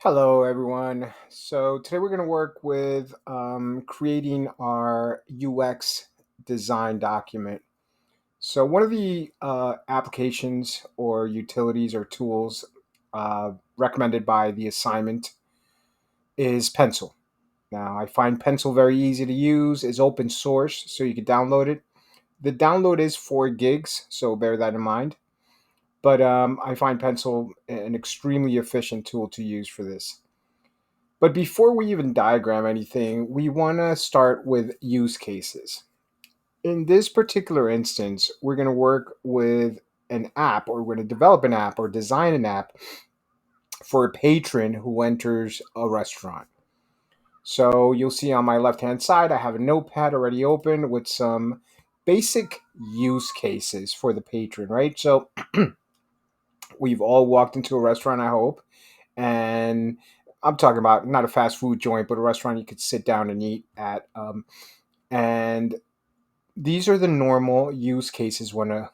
Hello, everyone. So today we're going to work with creating our UX design document. So one of the applications or utilities or tools recommended by the assignment is Pencil. Now, I find Pencil very easy to use. It's open source, so you can download it. The download is 4 gigs, so bear that in mind. But I find Pencil an extremely efficient tool to use for this. But before we even diagram anything, we want to start with use cases. In this particular instance, we're going to work with an app, or we're going to develop an app or design an app for a patron who enters a restaurant. So you'll see on my left hand side, I have a notepad already open with some basic use cases for the patron, right? So we've all walked into a restaurant, I hope, and I'm talking about not a fast food joint, but a restaurant you could sit down and eat at. And these are the normal use cases when a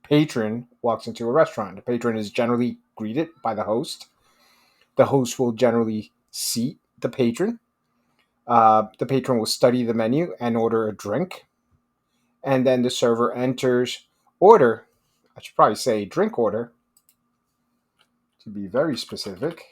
patron walks into a restaurant. The patron is generally greeted by the host. The host will generally seat the patron. The patron will study the menu and order a drink. And then the server enters order. I should probably say drink order to be very specific.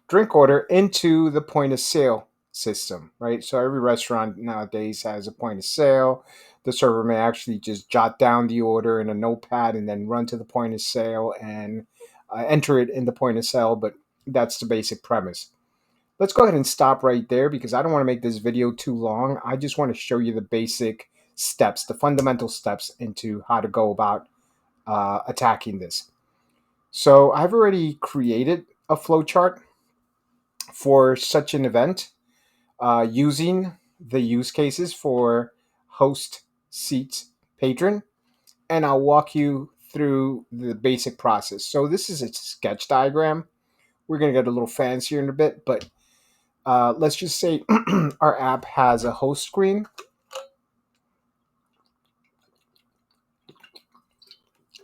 Drink order into the point of sale system, right? So every restaurant nowadays has a point of sale. The server may actually just jot down the order in a notepad and then run to the point of sale and enter it in the point of sale. But that's the basic premise. Let's go ahead and stop right there because I don't want to make this video too long. I just want to show you the basic steps, the fundamental steps into how to go about attacking this. So I've already created a flowchart for such an event using the use cases for host, seat, patron, and I'll walk you through the basic process. So this is a sketch diagram. We're going to get a little fancier in a bit, but let's just say our app has a host screen.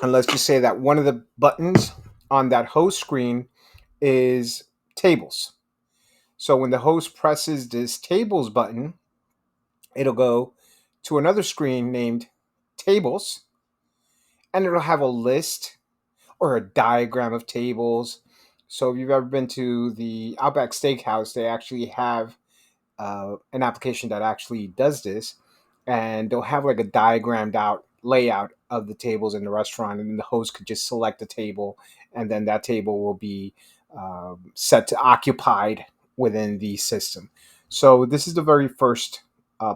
And let's just say that one of the buttons on that host screen is tables. So when the host presses this tables button, it'll go to another screen named tables, and it'll have a list or a diagram of tables. So if you've ever been to the Outback Steakhouse, they actually have an application that actually does this, and they'll have like a diagrammed out layout of the tables in the restaurant, and the host could just select a table, and then that table will be set to occupied within the system. So this is the very first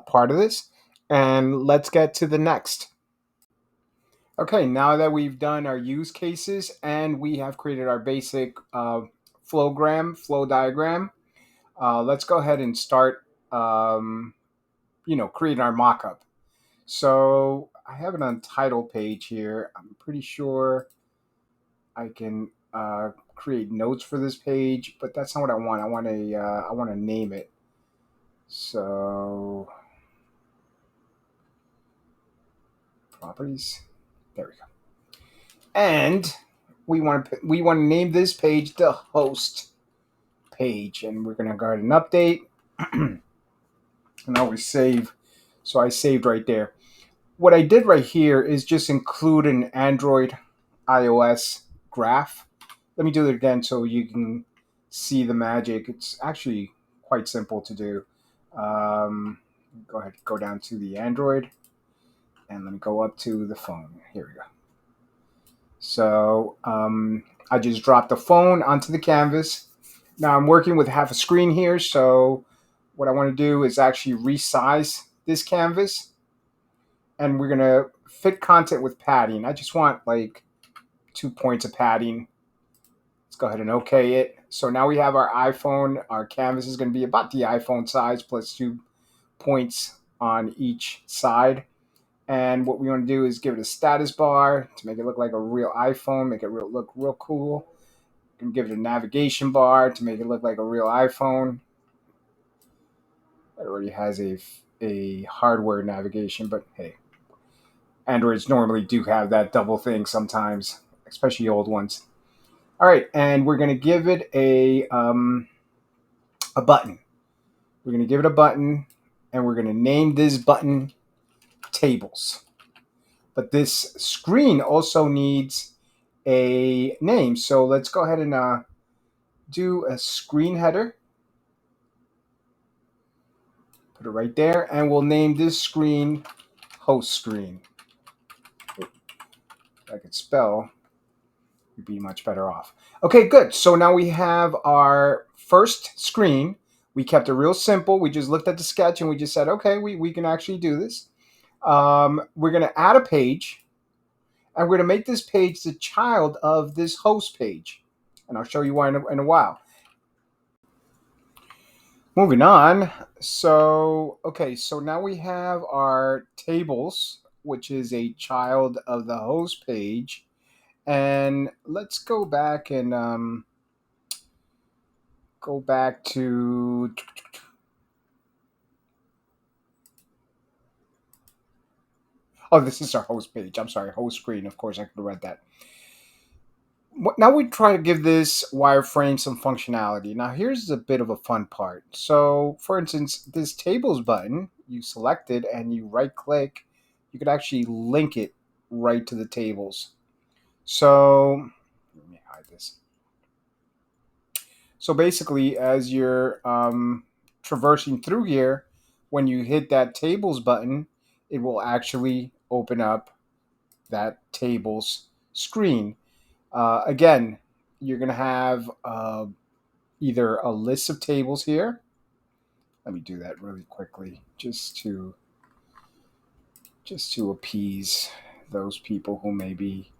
part of this, and let's get to the next. Okay, now that we've done our use cases and we have created our basic flow diagram, let's go ahead and start, creating our mockup. So I have an untitled page here. I'm pretty sure I can create notes for this page, but that's not what I want. I want to name it. So properties. There we go. And we want to name this page the host page, and we're going to go ahead and update and always save. So I saved right there. What I did right here is just include an Android iOS graph. Let me do it again so you can see the magic. It's actually quite simple to do. Go ahead, go down to the Android, and let me go up to the phone. Here we go. So I just dropped the phone onto the canvas. Now I'm working with half a screen here, so what I want to do is actually resize this canvas, and we're gonna fit content with padding. I just want like 2 points of padding. Let's go ahead and OK it. So now we have our iPhone. Our canvas is going to be about the iPhone size plus 2 points on each side. And what we want to do is give it a status bar to make it look like a real iPhone, make it look real cool. And give it a navigation bar to make it look like a real iPhone. It already has a hardware navigation, but hey, Androids normally do have that double thing sometimes. especially old ones. All right, and we're going to give it a button. We're going to give it a button, and we're going to name this button tables. But this screen also needs a name. So let's go ahead and do a screen header. Put it right there, and we'll name this screen host screen. If I could spell, we'd be much better off. Okay, good. So now we have our first screen. We kept it real simple. We just looked at the sketch and we just said, okay, we can actually do this. We're going to add a page, and we're going to make this page the child of this host page. And I'll show you why in a while. Moving on. So, okay, so now we have our tables, which is a child of the host page. And let's go back and go back to. Oh, this is our host page. I'm sorry, host screen. Of course, I could have read that. Now we try to give this wireframe some functionality. Now here's a bit of a fun part. So for instance, this tables button, you select it and you right click, you could actually link it right to the tables. So let me hide this. So basically, as you're traversing through here, when you hit that tables button, it will actually open up that tables screen. Again, you're going to have either a list of tables here. Let me do that really quickly, just to appease those people who maybe.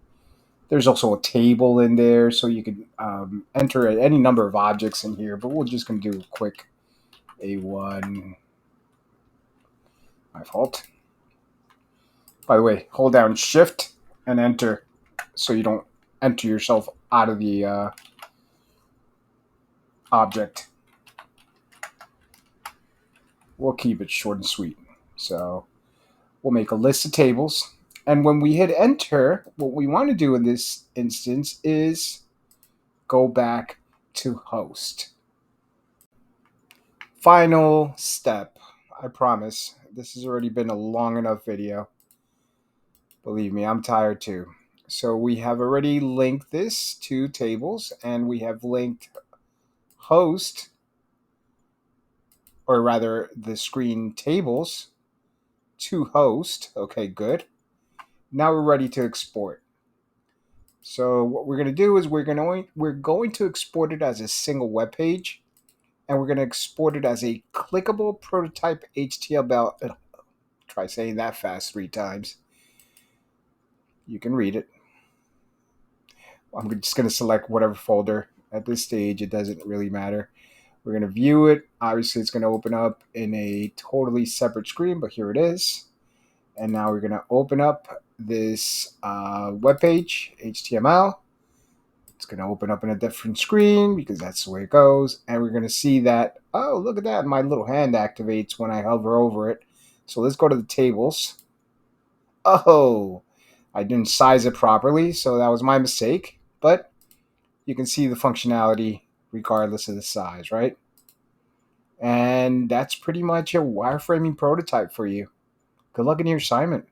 There's also a table in there, so you could enter any number of objects in here. But we're just going to do a quick A1. My fault. By the way, hold down Shift and Enter so you don't enter yourself out of the object. We'll keep it short and sweet. So we'll make a list of tables. And when we hit enter, what we want to do in this instance is go back to host. Final step. I promise. This has already been a long enough video. Believe me, I'm tired too. So we have already linked this to tables, and we have linked host, or rather the screen tables, to host. Okay, good. Now we're ready to export. So what we're going to do is we're going to export it as a single web page, and we're going to export it as a clickable prototype HTML. Try saying that fast 3 times. You can read it. I'm just going to select whatever folder. At this stage, it doesn't really matter. We're going to view it. Obviously, it's going to open up in a totally separate screen, but here it is. And now we're going to open up this web page, HTML. It's going to open up in a different screen because that's the way it goes. And we're going to see that, oh, look at that. My little hand activates when I hover over it. So let's go to the tables. Oh, I didn't size it properly, so that was my mistake. But you can see the functionality regardless of the size, right? And that's pretty much a wireframing prototype for you. Good luck in your assignment.